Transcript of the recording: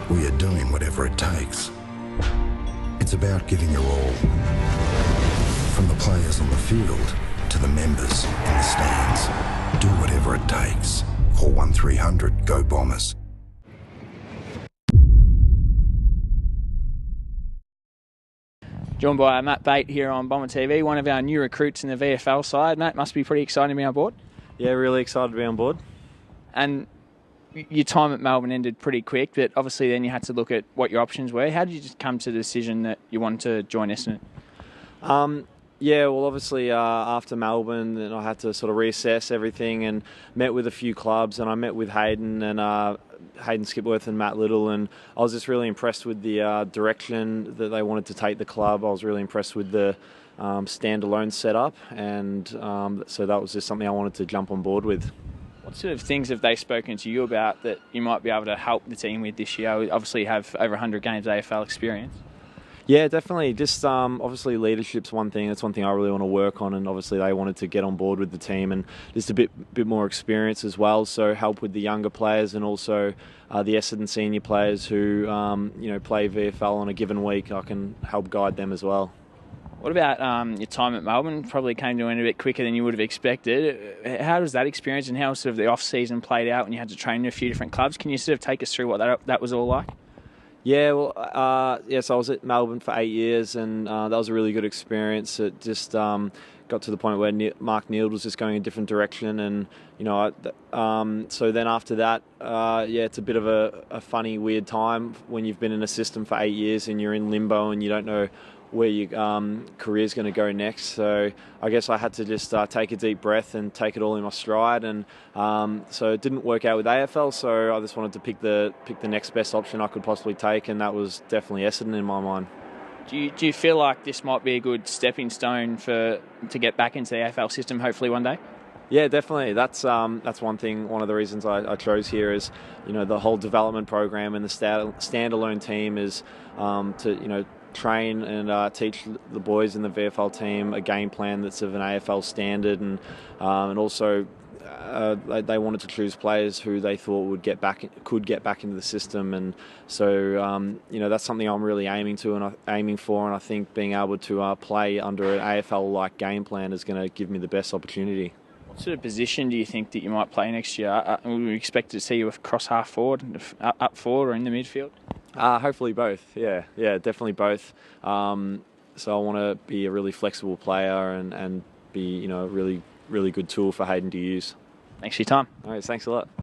we are doing whatever it takes. It's about giving your all. From the players on the field to the members in the stands. Do whatever it takes. Call 1300 GO Bombers. Joined by Matt Bate here on Bomber TV, one of our new recruits in the VFL side. Matt, must be pretty excited to be on board. Yeah, really excited to be on board. And your time at Melbourne ended pretty quick, but obviously then you had to look at what your options were. How did you just come to the decision that you wanted to join Essendon? Yeah, well, obviously after Melbourne, then I had to sort of reassess everything and met with a few clubs, and I met with Hayden Skipworth and Matt Little, and I was just really impressed with the direction that they wanted to take the club. I was really impressed with the standalone setup, and so that was just something I wanted to jump on board with. What sort of things have they spoken to you about that you might be able to help the team with this year? Obviously you have over 100 games AFL experience. Yeah, definitely. Just obviously leadership's one thing. That's one thing I really want to work on, and obviously they wanted to get on board with the team and just a bit more experience as well. So help with the younger players and also the Essendon senior players who play VFL on a given week. I can help guide them as well. What about your time at Melbourne? Probably came to an end a bit quicker than you would have expected. How was that experience, and how sort of the off season played out when you had to train in a few different clubs? Can you sort of take us through what that was all like? Yeah, well, yes, I was at Melbourne for 8 years, and that was a really good experience. It just got to the point where Mark Neild was just going a different direction, and so then after that, it's a bit of a funny, weird time when you've been in a system for 8 years and you're in limbo and you don't know where your career's going to go next. So I guess I had to just take a deep breath and take it all in my stride, and so it didn't work out with AFL, so I just wanted to pick the next best option I could possibly take, and that was definitely Essendon in my mind. Do you feel like this might be a good stepping stone to get back into the AFL system hopefully one day? Yeah, definitely. That's one thing. One of the reasons I chose here is, the whole development program and the standalone team is to train and teach the boys in the VFL team a game plan that's of an AFL standard, and also they wanted to choose players who they thought could get back into the system, and so that's something I'm really aiming for, and I think being able to play under an AFL-like game plan is going to give me the best opportunity. What sort of position do you think that you might play next year? Would we expect to see you across half forward, up forward, or in the midfield? Hopefully both. Yeah, definitely both. So I want to be a really flexible player and be a really good tool for Hayden to use. Thanks for your time. All right, thanks a lot.